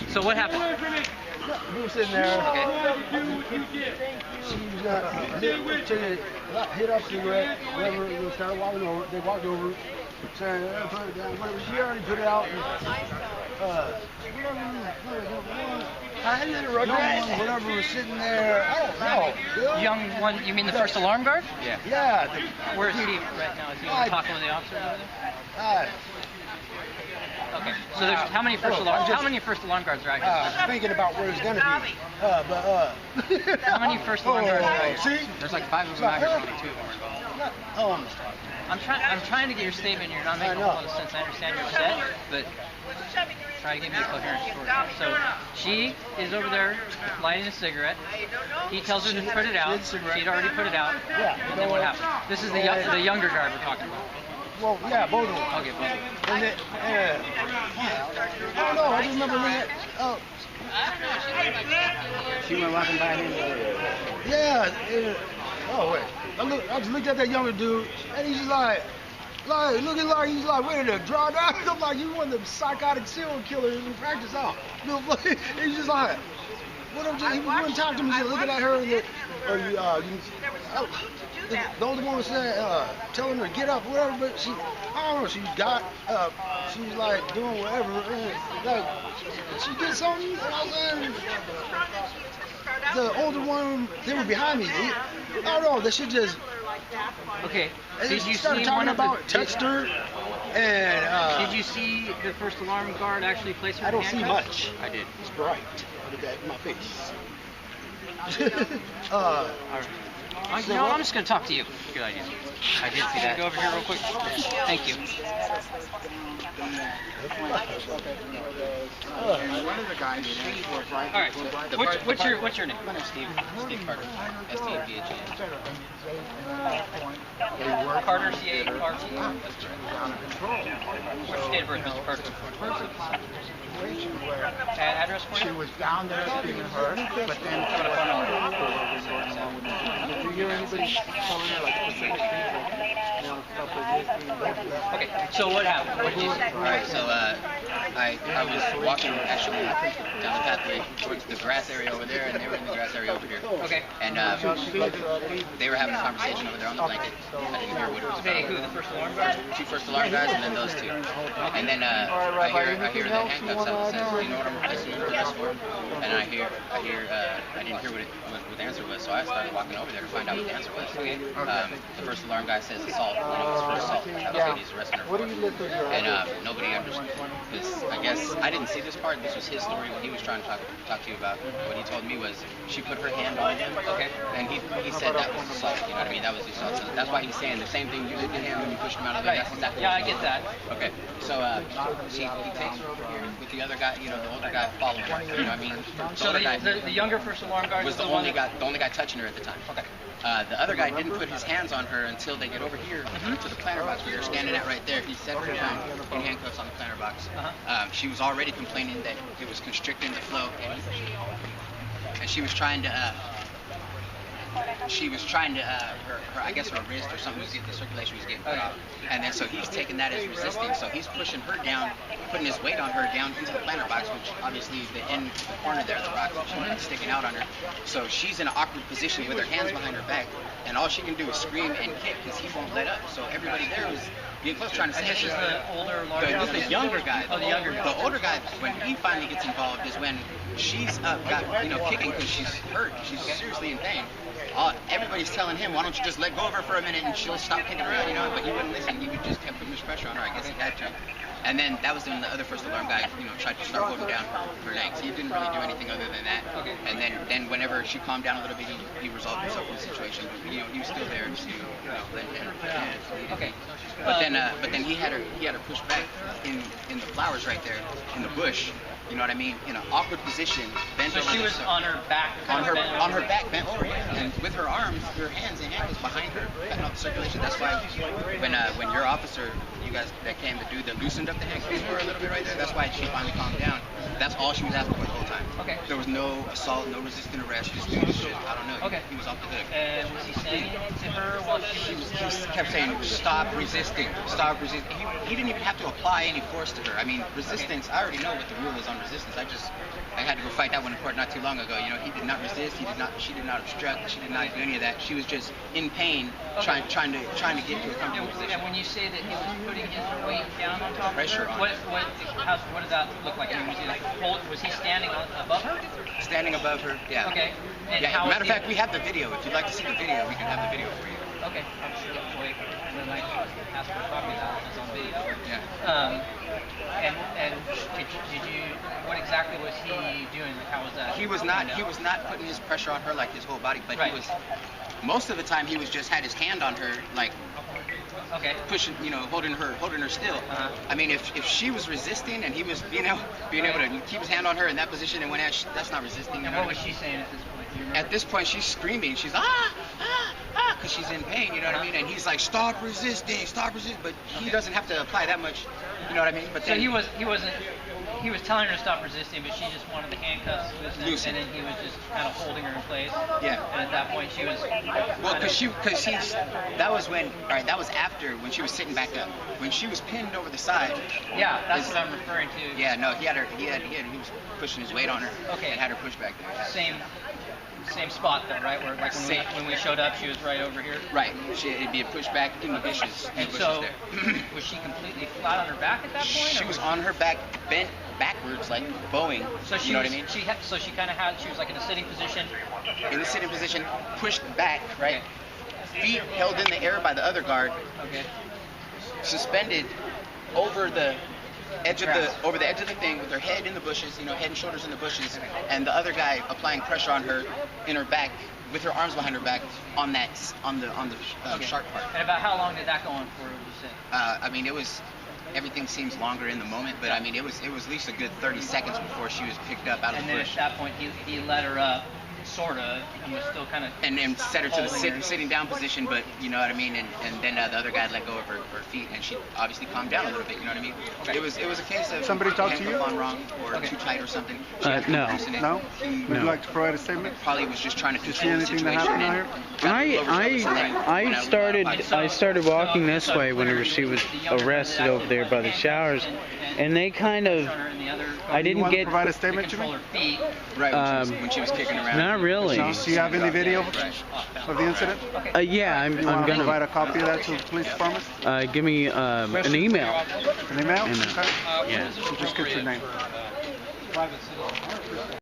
So what happened? We were sitting there. Okay. She hit up cigarette, whatever. We started walking over. They walked over, saying, "Put it down." Whatever. She already put it out. Whatever was sitting there. I don't know. Young one, you mean the first alarm guard? Yeah. Yeah. Where is he right now? Is he talking with the officer over there? Okay. So there's how many first alarm guards are active? Thinking about where it's gonna be. How many first alarm guards are active? See? There's like 5 of them out here, only 2 of them are involved. I'm trying to get your statement. You're not making a whole lot of sense. I understand you're upset, but try to give me a coherent story. So she is over there lighting a cigarette. He tells her to put it out. She'd already put it out. Yeah. And then what happened? This is the younger guard we're talking about. Well, yeah, both of them. Okay, both. And then, I don't know. I just remember looking at. She went walking by him. Yeah. Oh wait. I just looked at that younger dude, and he's just like looking like he's like ready to draw down. I'm like, you one of them psychotic serial killers in practice out. You know, he's just like, he wouldn't talk to me. He's looking at her, and the older one was saying, telling her to get up, whatever. But I don't know. She got up. She was like doing whatever. Like she did something. And I was saying, the older one, they were behind me. I don't know. They should just. Okay. Did you started talking about touched her, and did you see the first alarm guard actually place her? I don't in see handcuffs? much. I did. It's bright. Look at my face. You know what? I'm just going to talk to you. Good idea. I did see Can that. you go over here real quick? Thank you. One of the guys was right. All right. What's your name? Steve Carter. STEVHN. Carter, C-A-R-T. What's your date of birth, Mr. Carter? Address for She you? was down there being hurt, but then did you hear anybody calling her like specific people? Stuff like this being Okay, so what happened? What did you see? Alright, so I was walking actually down the pathway towards the grass area over there, and they were in the grass area over here. Okay. And they were having a conversation over there on the blanket. I didn't hear what it was Hey, about. who? The first alarm guard? 2 first alarm guys, and then those 2. And then I hear the handcuffs up. It says, "You know what I'm replacing you for?" And I didn't hear what the answer was, so I started walking over there to find out what the answer was. The first alarm guy says assault. It's for assault. He's arresting her for it. And nobody understood. Because I guess I didn't see this part. This was his story. What he was trying to talk to you about. What he told me was she put her hand on him. Okay. And he said that was assault. You know what I mean? That was assault. So that's why he's saying the same thing you did to him when you pushed him out of the way. That's exactly Yeah, I get that. Okay. So he takes her over here with the other guy. You know, the older guy following her. You know what I mean? So the younger first alarm guard was the only guy touching her at the time. Okay. The other guy didn't put his hands on her until they get over here to the planter box where you're standing at right there. He set her down in handcuffs on the planter box. She was already complaining that it was constricting the flow, and she was trying to her I guess her wrist or something was getting, the circulation was getting cut off. And then so he's taking that as resisting, so he's pushing her down, putting his weight on her down into the planter box, which obviously the corner there, the rock is sticking out on her. So she's in an awkward position with her hands behind her back, and all she can do is scream and kick because he won't let up. So everybody there was getting close, trying to say, this is the older, larger. This is the younger guy. Oh, the younger guy. The older guy, when he finally gets involved, is when she's kicking because she's hurt. She's seriously in pain. Everybody's telling him, why don't you just let go of her for a minute and she'll stop kicking around, you know? But he wouldn't listen. He would just kept putting this pressure on her. I guess he had to. And then that was when the other first alarm guy, tried to start holding down her legs. He didn't really do anything other than that. Okay. And then whenever she calmed down a little bit, he resolved himself from the situation. He was still there to lend her. Okay. But then he had her pushed back in the flowers right there in the bush. You know what I mean? In an awkward position, bent over. So she was on her back. On her back, bent over, and with her arms, her hands and ankles behind her, cutting off the circulation. That's why when your officer, you guys that came to do the loosened up the handcuffs for her a little bit right there. That's why she finally calmed down. That's all she was asking for the whole time. Okay. There was no assault, no resisting arrest. She just did this shit. I don't know. Okay. He was off the hook. And was he saying to her while she was... He kept saying, stop resisting, stop resisting. He didn't even have to apply any force to her. I mean, resistance, I already know what the rule is on resistance. I had to go fight that one in court not too long ago. You know, he did not resist, she did not obstruct, she did not do any of that. She was just in pain, trying to get to a comfortable position. And when you say that he was putting his weight down on top Pressure of her, on what did that look like? I mean, was he standing above her? Standing above her, yeah. Okay. And yeah. Matter of fact, we have the video. If you'd like to see the video, we can have the video for you. Okay, I'm sure that's wait. And then I ask for a copy of that if it's on video. Yeah. And did you? What exactly was he doing? Like, how was that? He was not putting his pressure on her like his whole body, but right. He was. Most of the time, he was just had his hand on her, like. Okay. Pushing, you know, holding her still. I mean, if she was resisting and he was being able to keep his hand on her in that position and when that's not resisting. And what was she saying at this point? At this point, she's screaming. She's because she's in pain. You know what I mean? And he's like, stop resisting. But he doesn't have to apply that much. You know what I mean? But so he was telling her to stop resisting, but she just wanted the handcuffs loosened, and then he was just kind of holding her in place. Yeah. And at that point, she was. Well, that was after when she was sitting back up. When she was pinned over the side. Yeah, that's what I'm referring to. Yeah, no, he was pushing his weight on her. Okay. And had her pushed back there. Same spot though, right? Where like when we showed up, she was right over here. Right. It'd be pushed back in the bushes. And so, was she completely flat on her back at that point? She was on her back, bent backwards, like bowing. So she, you know what I mean? She was like in a sitting position. In the sitting position, pushed back, right? Okay. Feet held in the air by the other guard. Okay. Suspended over the edge of the thing with her head in the bushes, you know, head and shoulders in the bushes, and the other guy applying pressure on her in her back with her arms behind her back on the sharp part. And about how long did that go on for? Would you say? I mean, everything seems longer in the moment, but I mean, it was at least a good 30 seconds before she was picked up out of the bush. And then at that point, he let her up. Sort of, and was still kind of. And set her to the sitting down position, but you know what I mean. And then the other guy let go of her feet, and she obviously calmed down a little bit. You know what I mean? Okay. It was a case of somebody talked to you on wrong or too tight or something. No. Would you like to provide a statement? Probably was just trying to control the situation. I started walking this way whenever she was arrested over there by the showers, and they kind of. I didn't get. Provide a statement to me. Right when she was kicking around. Not really. Do you have any video of the incident? Yeah, I'm gonna provide gonna. a copy of that to the police department. Give me an email. An email? Amen. Okay. Yeah. Just get your name.